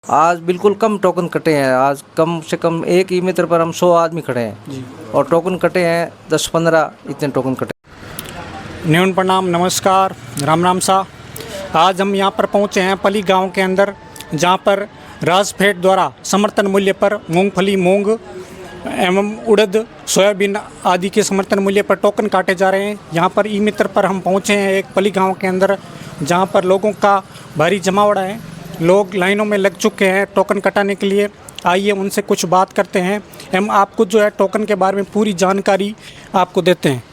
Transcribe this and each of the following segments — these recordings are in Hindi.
आज बिल्कुल कम टोकन कटे हैं। आज कम से कम एक ई मित्र पर हम 100 आदमी खड़े हैं जी। और टोकन कटे हैं 10-15 इतने टोकन कटे। न्यून प्रणाम, नमस्कार, राम राम सा। आज हम यहाँ पर पहुँचे हैं पली गांव के अंदर, जहाँ पर राजफेड द्वारा समर्थन मूल्य पर मूंगफली, मूंग एवं उड़द, सोयाबीन आदि के समर्थन मूल्य पर टोकन काटे जा रहे हैं। यहाँ पर ई मित्र पर हम पहुँचे हैं एक पली गांव के अंदर, जहाँ पर लोगों का भारी जमावड़ा है। लोग लाइनों में लग चुके हैं टोकन कटाने के लिए। आइए उनसे कुछ बात करते हैं एवं आपको जो है टोकन के बारे में पूरी जानकारी आपको देते हैं।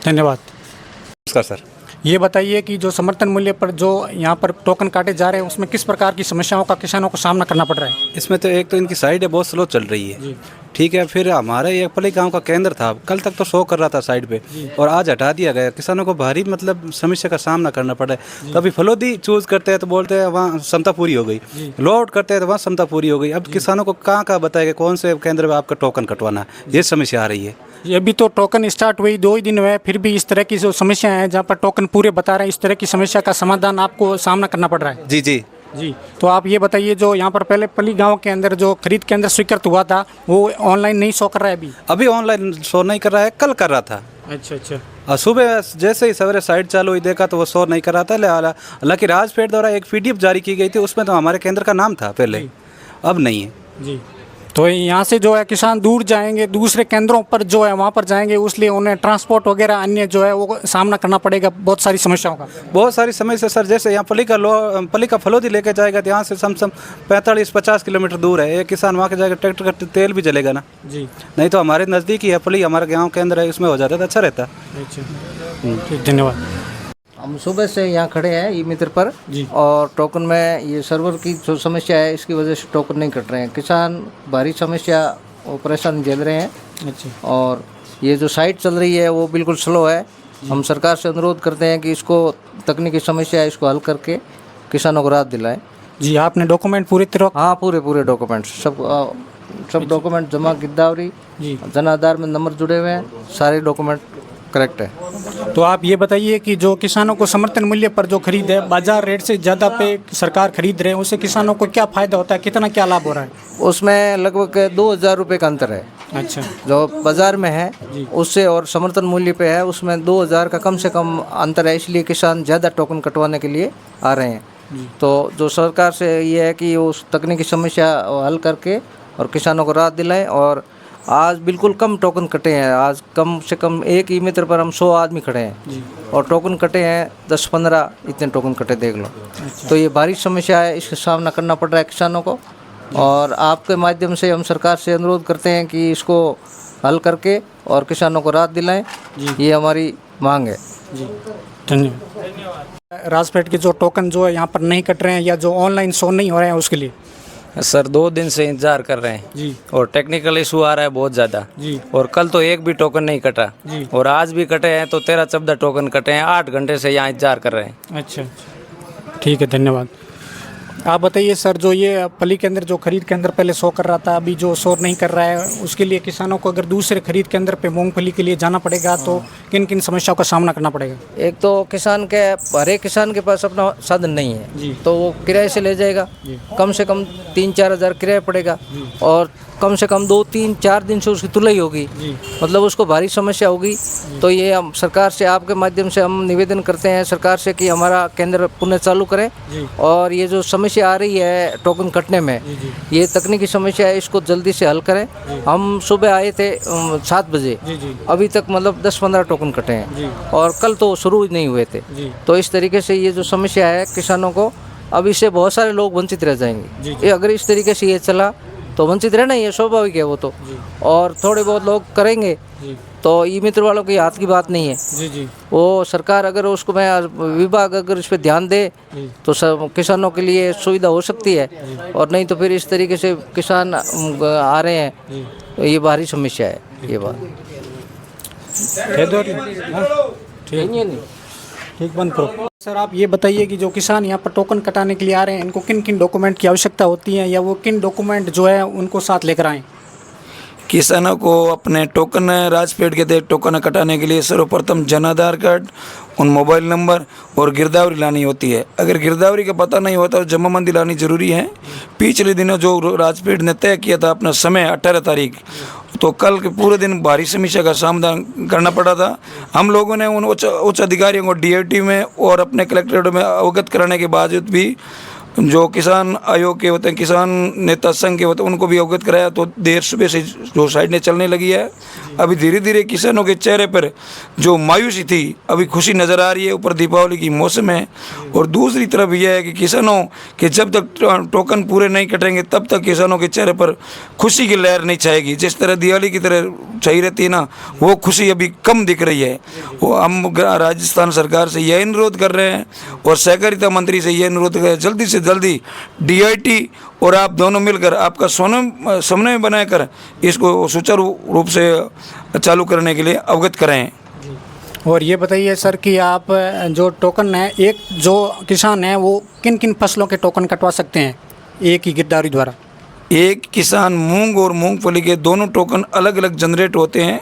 धन्यवाद। नमस्कार सर। ये बताइए कि जो समर्थन मूल्य पर जो यहाँ पर टोकन काटे जा रहे हैं, उसमें किस प्रकार की समस्याओं का किसानों को सामना करना पड़ रहा है? इसमें तो एक तो इनकी साइड है बहुत स्लो चल रही है, ठीक है। फिर हमारे ये पली गांव का केंद्र था, कल तक तो शो कर रहा था साइड पे, और आज हटा दिया गया। किसानों को भारी मतलब समस्या का सामना करना पड़ा है। कभी फलोदी चूज करते हैं तो बोलते हैं वहाँ क्षमता पूरी हो गई, लोड करते हैं तो वहाँ क्षमता पूरी हो गई। अब किसानों को कहाँ बताएगा कौन से केंद्र में आपका टोकन कटवाना है, ये समस्या आ रही है। ये अभी तो टोकन स्टार्ट हुई 2 ही दिन हुए, फिर भी इस तरह की जो समस्या है, जहाँ पर टोकन पूरे बता रहे हैं, इस तरह की समस्या का समाधान आपको सामना करना पड़ रहा है। जी जी जी। तो आप ये बताइए, जो यहाँ पर पहले पली गांव के अंदर जो खरीद केंद्र स्वीकृत हुआ था, वो ऑनलाइन नहीं शो कर रहा है अभी ऑनलाइन शो नहीं कर रहा है, कल कर रहा था। अच्छा अच्छा। और सुबह जैसे ही सवेरे साइट चालू हुई देखा तो वो शो नहीं कर रहा था। हालांकि राजफेड द्वारा एक PDF जारी की गई थी, उसमें तो हमारे केंद्र का नाम था पहले, अब नहीं है। जी। तो यहाँ से जो है किसान दूर जाएंगे, दूसरे केंद्रों पर जो है वहाँ पर जाएंगे, उसलिए उन्हें ट्रांसपोर्ट वगैरह अन्य जो है वो सामना करना पड़ेगा बहुत सारी समस्याओं का। बहुत सारी समस्या सर, जैसे यहाँ पली का फलोदी लेके जाएगा तो यहाँ से सम 45-50 किलोमीटर दूर है। एक किसान वहाँ के जाएगा, ट्रैक्टर का तेल भी जलेगा ना। जी। नहीं तो हमारे नज़दीक ही है पली, हमारे गाँव के अंदर है, उसमें हो जाता तो अच्छा रहता। अच्छा, धन्यवाद। हम सुबह से यहाँ खड़े हैं ई मित्र पर जी। और टोकन में ये सर्वर की जो समस्या है, इसकी वजह से टोकन नहीं कट रहे हैं। किसान भारी समस्या और परेशानी झेल रहे हैं। अच्छा। और ये जो साइट चल रही है वो बिल्कुल स्लो है। हम सरकार से अनुरोध करते हैं कि इसको तकनीकी समस्या है, इसको हल करके किसानों को राहत दिलाएं। जी। आपने डॉक्यूमेंट पूरे तरह? हाँ, पूरे डॉक्यूमेंट सब डॉक्यूमेंट जमा, गिरदावरी, जन आधार में नंबर जुड़े हुए हैं, सारे डॉक्यूमेंट करेक्ट है। तो आप ये बताइए कि जो किसानों को समर्थन मूल्य पर जो खरीद है, बाजार रेट से ज़्यादा पे सरकार खरीद रहे हैं, उससे किसानों को क्या फ़ायदा होता है, कितना क्या लाभ हो रहा है? उसमें लगभग 2000 रुपये का अंतर है। अच्छा। जो बाजार में है उससे और समर्थन मूल्य पे है, उसमें 2000 का कम से कम अंतर है। इसलिए किसान ज़्यादा टोकन कटवाने के लिए आ रहे हैं। तो जो सरकार से ये है कि उस तकनीकी समस्या हल करके और किसानों को राहत दिलाएं। और आज बिल्कुल कम टोकन कटे हैं। आज कम से कम एक ई मित्र पर हम 100 आदमी खड़े हैं और टोकन कटे हैं 10-15 इतने टोकन कटे, देख लो। तो ये भारी समस्या है, इसका सामना करना पड़ रहा है किसानों को। और आपके माध्यम से हम सरकार से अनुरोध करते हैं कि इसको हल करके और किसानों को राहत दिलाएं, ये हमारी मांग है। जी, धन्यवाद। राजफेड के जो टोकन जो है यहाँ पर नहीं कट रहे हैं या जो ऑनलाइन शो नहीं हो रहे हैं, उसके लिए सर 2 दिन से इंतज़ार कर रहे हैं जी। और टेक्निकल इशू आ रहा है बहुत ज़्यादा जी। और कल तो एक भी टोकन नहीं कटा जी। और आज भी कटे हैं तो 13-14 टोकन कटे हैं। 8 घंटे से यहाँ इंतज़ार कर रहे हैं। अच्छा, ठीक है, धन्यवाद। आप बताइए सर, जो ये पली के अंदर जो खरीद केंद्र पहले शो कर रहा था, अभी जो शो नहीं कर रहा है, उसके लिए किसानों को अगर दूसरे खरीद केंद्र पे मूंगफली के लिए जाना पड़ेगा तो किन किन समस्याओं का सामना करना पड़ेगा? एक तो किसान के हर एक किसान के पास अपना साधन नहीं है, तो वो किराए से ले जाएगा। कम से कम 3-4 हज़ार किराया पड़ेगा और कम से कम 2-3-4 दिन से उसकी तुलाई होगी, मतलब उसको भारी समस्या होगी। तो ये हम सरकार से, आपके माध्यम से हम निवेदन करते हैं सरकार से कि हमारा केंद्र पुनः चालू करें। और ये जो समस्या आ रही है टोकन कटने में, ये तकनीकी समस्या है, इसको जल्दी से हल करें। हम सुबह आए थे 7 बजे, अभी तक मतलब 10-15 टोकन कटे हैं और कल तो शुरू नहीं हुए थे। तो इस तरीके से ये जो समस्या है किसानों को, अब इससे बहुत सारे लोग वंचित रह जाएंगे। ये अगर इस तरीके से ये चला तो वंचित रहना ये स्वाभाविक है वो तो। और थोड़े बहुत लोग करेंगे तो ई मित्र वालों की हाथ की बात नहीं है। वो सरकार अगर उसको विभाग अगर इस पर ध्यान दे तो सब किसानों के लिए सुविधा हो सकती है। और नहीं तो फिर इस तरीके से किसान आ रहे हैं तो ये भारी समस्या है। ये बात ठीक, बंद करो। सर आप ये बताइए कि जो किसान यहाँ पर टोकन कटाने के लिए आ रहे हैं, इनको किन किन डॉक्यूमेंट की आवश्यकता होती है या वो किन डॉक्यूमेंट जो है उनको साथ लेकर आएँ? किसानों को अपने टोकन राजफेड के तहत टोकन कटाने के लिए सर्वप्रथम जन आधार कार्ड, उन मोबाइल नंबर और गिरदावरी लानी होती है। अगर गिरदावरी का पता नहीं होता तो जमाबंदी लानी जरूरी है। पिछले दिनों जो राजफेड ने तय किया था अपना समय 18 तारीख, तो कल के पूरे दिन भारी समस्या का सामना करना पड़ा था। हम लोगों ने उन उच्च अधिकारियों को डीआईटी में और अपने कलेक्ट्रेट में अवगत कराने के बावजूद भी जो किसान आयोग के होते हैं, किसान नेता संघ के होते हैं, उनको भी अवगत कराया, तो देर सुबह से जो साइड चलने लगी है। अभी धीरे धीरे किसानों के चेहरे पर जो मायूसी थी अभी खुशी नज़र आ रही है। ऊपर दीपावली की मौसम है और दूसरी तरफ यह है कि किसानों के जब तक टोकन पूरे नहीं कटेंगे तब तक किसानों के चेहरे पर खुशी की लहर नहीं छाएगी। जिस तरह दिवाली की तरह छाई रहती है ना, वो खुशी अभी कम दिख रही है। वो हम राजस्थान सरकार से यह अनुरोध कर रहे हैं और सहकारिता मंत्री से यह अनुरोध कर रहे हैं, जल्दी से जल्दी डीआईटी और आप दोनों मिलकर आपका समन्वय बनाकर इसको सुचारू रूप से चालू करने के लिए अवगत करें। और ये बताइए सर कि आप जो टोकन है, एक जो किसान है वो किन किन फसलों के टोकन कटवा सकते हैं एक ही गिरदावरी द्वारा? एक किसान मूंग और मूंगफली के दोनों टोकन अलग अलग जनरेट होते हैं।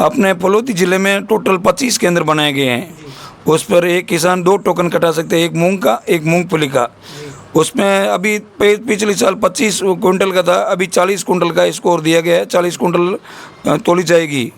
अपने फलोदी जिले में टोटल 25 केंद्र बनाए गए हैं। उस पर एक किसान 2 टोकन कटा सकते हैं, एक मूंग का एक मूंगफली का। उसमें अभी पिछले साल 25 कुंटल का था, अभी 40 कुंटल का स्कोर दिया गया है। 40 कुंटल तोली जाएगी।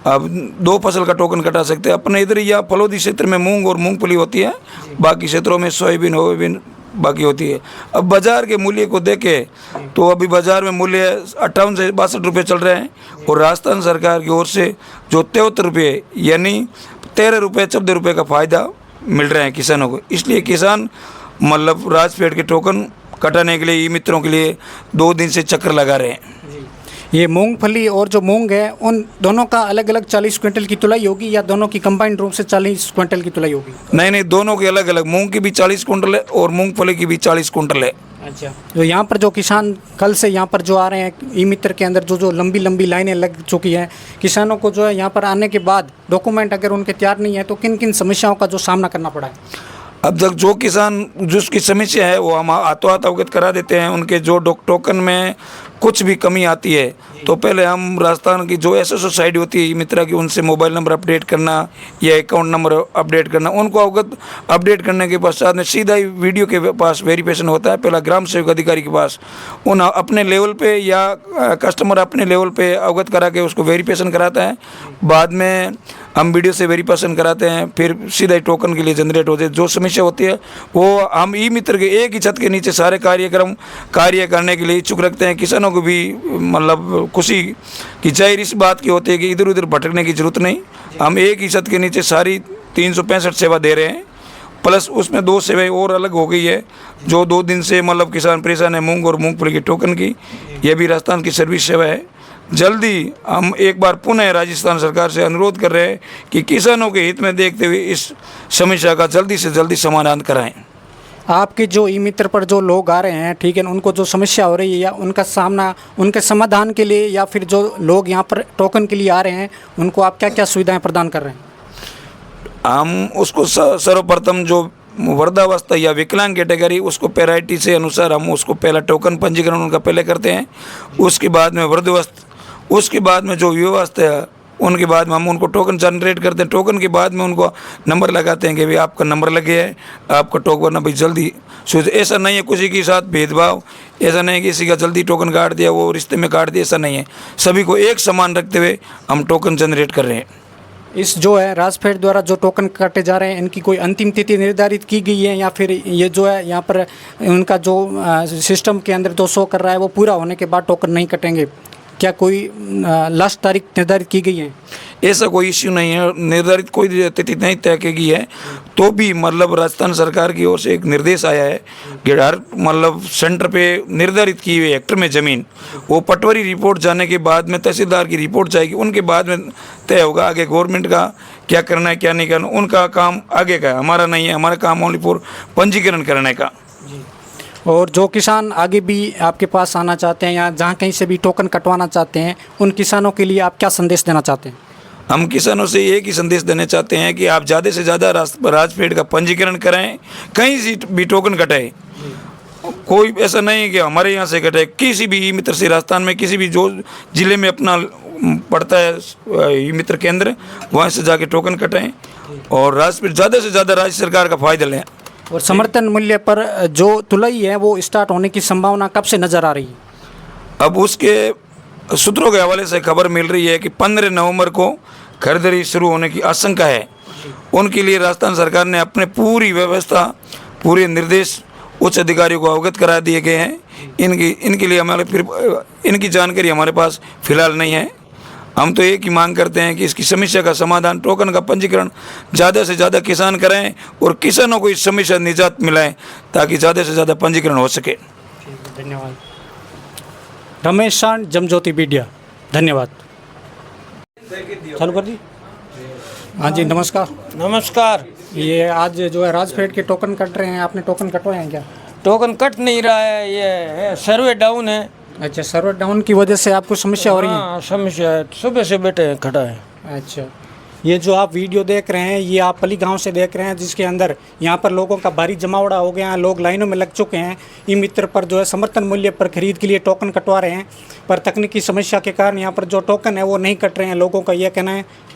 अब 2 फसल का टोकन कटा सकते हैं। अपने इधर या फलोदी क्षेत्र में मूंग और मूंगफली होती है, बाकी क्षेत्रों में सोयाबीन बाकी होती है। अब बाज़ार के मूल्य को देखें तो अभी बाज़ार में मूल्य 58 से 62 रुपये चल रहे हैं और राजस्थान सरकार की ओर से जो 73 रुपये यानी 13 रुपये 14 रुपये का फ़ायदा मिल रहा है किसानों को। इसलिए किसान मतलब राजफेड के टोकन कटाने के लिए ई मित्रों के लिए 2 दिन से चक्कर लगा रहे हैं। ये मूंगफली और जो मूंग है उन दोनों का अलग अलग 40 क्विंटल की तुलाई होगी या दोनों की कंबाइंड रूप से 40 क्विंटल की तुलाई होगी? नहीं, दोनों के अलग अलग। मूंग की भी 40 कुंटल है और मूंगफली की भी 40 कुंटल है। अच्छा, जो यहाँ पर जो किसान कल से यहाँ पर जो आ रहे हैं ई मित्र के अंदर जो लंबी लंबी लाइनें लग चुकी हैं, किसानों को जो है यहाँ पर आने के बाद डॉक्यूमेंट अगर उनके तैयार नहीं है तो किन किन समस्याओं का जो सामना करना पड़ा है? अब तक जो किसान जिसकी समस्या है वो हम हाथों हाथ अवगत करा देते हैं। उनके जो टोकन में कुछ भी कमी आती है तो पहले हम राजस्थान की जो एसएसओ साइट होती है ई मित्रा की, उनसे मोबाइल नंबर अपडेट करना या अकाउंट नंबर अपडेट करना, उनको अवगत अपडेट करने के पश्चात में सीधा ही वीडियो के पास वेरिफिकेशन होता है। पहला ग्राम सेवक अधिकारी के पास उन अपने लेवल पे या कस्टमर अपने लेवल पे अवगत करा के उसको वेरिफिकेशन कराता है। बाद में हम वीडियो से वेरिफिकेशन कराते हैं, फिर सीधा ही टोकन के लिए जनरेट होते हैं। जो समस्या होती है वो हम ई मित्र के एक ही छत के नीचे सारे कार्यक्रम कार्य करने के लिए इच्छुक रखते हैं। किसानों को भी मतलब खुशी की जाहिर इस बात की होती है कि इधर उधर भटकने की जरूरत नहीं। हम एक ही छत के नीचे सारी 365 सेवा दे रहे हैं, प्लस उसमें 2 सेवाएं और अलग हो गई है जो 2 दिन से मतलब किसान परेशान है, मूंग और मूंगफली के टोकन की। यह भी राजस्थान की सर्विस सेवा है। जल्दी हम एक बार पुनः राजस्थान सरकार से अनुरोध कर रहे हैं कि किसानों के हित में देखते हुए इस समस्या का जल्दी से जल्दी समाधान कराएं। आपके जो ई मित्र पर जो लोग आ रहे हैं, ठीक है, उनको जो समस्या हो रही है या उनका सामना उनके समाधान के लिए या फिर जो लोग यहाँ पर टोकन के लिए आ रहे हैं उनको आप क्या क्या सुविधाएं प्रदान कर रहे हैं? हम उसको सर्वप्रथम जो वृद्धावस्था या विकलांग कैटेगरी उसको प्रायोरिटी से अनुसार हम उसको पहला टोकन पंजीकरण उनका पहले करते हैं। उसके बाद में वृद्धावस्था, उसके बाद में जो युवावस्था है उनके बाद में हम उनको टोकन जनरेट करते हैं। टोकन के बाद में उनको नंबर लगाते हैं कि भाई आपका नंबर लगे है, आपका टोकन भाई जल्दी सोच। ऐसा नहीं है किसी के साथ भेदभाव, ऐसा नहीं है कि किसी का जल्दी टोकन काट दिया वो रिश्ते में काट दिया, ऐसा नहीं है। सभी को एक समान रखते हुए हम टोकन जनरेट कर रहे हैं। इस जो है राजफेड द्वारा जो टोकन काटे जा रहे हैं इनकी कोई अंतिम तिथि निर्धारित की गई है या फिर ये जो है यहाँ पर उनका जो सिस्टम के अंदर जो शो कर रहा है वो पूरा होने के बाद टोकन नहीं कटेंगे? क्या कोई लास्ट तारीख निर्धारित की गई है? ऐसा कोई इश्यू नहीं है, निर्धारित कोई तिथि नहीं तय की गई है। तो भी मतलब राजस्थान सरकार की ओर से एक निर्देश आया है कि हर मतलब सेंटर पे निर्धारित की हुई हेक्टर में ज़मीन वो पटवारी रिपोर्ट जाने के बाद में तहसीलदार की रिपोर्ट जाएगी, उनके बाद में तय होगा आगे गवर्नमेंट का क्या करना है क्या नहीं करना। उनका काम आगे का है, हमारा नहीं है। हमारा काम ओनली फॉर पंजीकरण करने का। और जो किसान आगे भी आपके पास आना चाहते हैं या जहाँ कहीं से भी टोकन कटवाना चाहते हैं उन किसानों के लिए आप क्या संदेश देना चाहते हैं? हम किसानों से एक ही संदेश देना चाहते हैं कि आप ज़्यादा से ज़्यादा राजफेड का पंजीकरण कराएं, कहीं से भी टोकन कटाएं। कोई ऐसा नहीं है कि हमारे यहाँ से कटे, किसी भी ई मित्र से राजस्थान में किसी भी जो जिले में अपना पड़ता है ई मित्र केंद्र, वहाँ से जाके टोकन कटाएं और राजपीठ ज़्यादा से ज़्यादा राज्य सरकार का फ़ायदा लें। और समर्थन मूल्य पर जो तुलाई है वो स्टार्ट होने की संभावना कब से नज़र आ रही है? अब उसके सूत्रों के हवाले से खबर मिल रही है कि 15 नवंबर को खरीदारी शुरू होने की आशंका है। उनके लिए राजस्थान सरकार ने अपने पूरी व्यवस्था, पूरे निर्देश उच्च अधिकारियों को अवगत करा दिए गए हैं। इनके लिए हमारे फिर इनकी जानकारी हमारे पास फिलहाल नहीं है। हम तो एक ही मांग करते हैं कि इसकी समस्या का समाधान, टोकन का पंजीकरण ज़्यादा से ज़्यादा किसान करें और किसानों को इस समस्या निजात मिलाएं ताकि ज़्यादा से ज़्यादा पंजीकरण हो सके। धन्यवाद। रमेश सांड, जमज्योति मीडिया, धन्यवाद। चालू कर दी। हाँ जी, नमस्कार। नमस्कार। ये आज जो है राजफेड के टोकन कट रहे हैं, आपने टोकन कटवाए हैं क्या? टोकन कट नहीं रहा है, ये सर्वे डाउन है। अच्छा, सर्वर डाउन की वजह से आपको समस्या हो रही है? हाँ, समस्या है, सुबह से बैठे हैं, खड़ा है। अच्छा, ये जो आप वीडियो देख रहे हैं ये आप पली गांव से देख रहे हैं, जिसके अंदर यहाँ पर लोगों का भारी जमावड़ा हो गया है, लोग लाइनों में लग चुके हैं। ई मित्र पर जो है समर्थन मूल्य पर खरीद के लिए टोकन कटवा रहे हैं, पर तकनीकी समस्या के कारण यहाँ पर जो टोकन है वो नहीं कट रहे हैं। लोगों का यह कहना है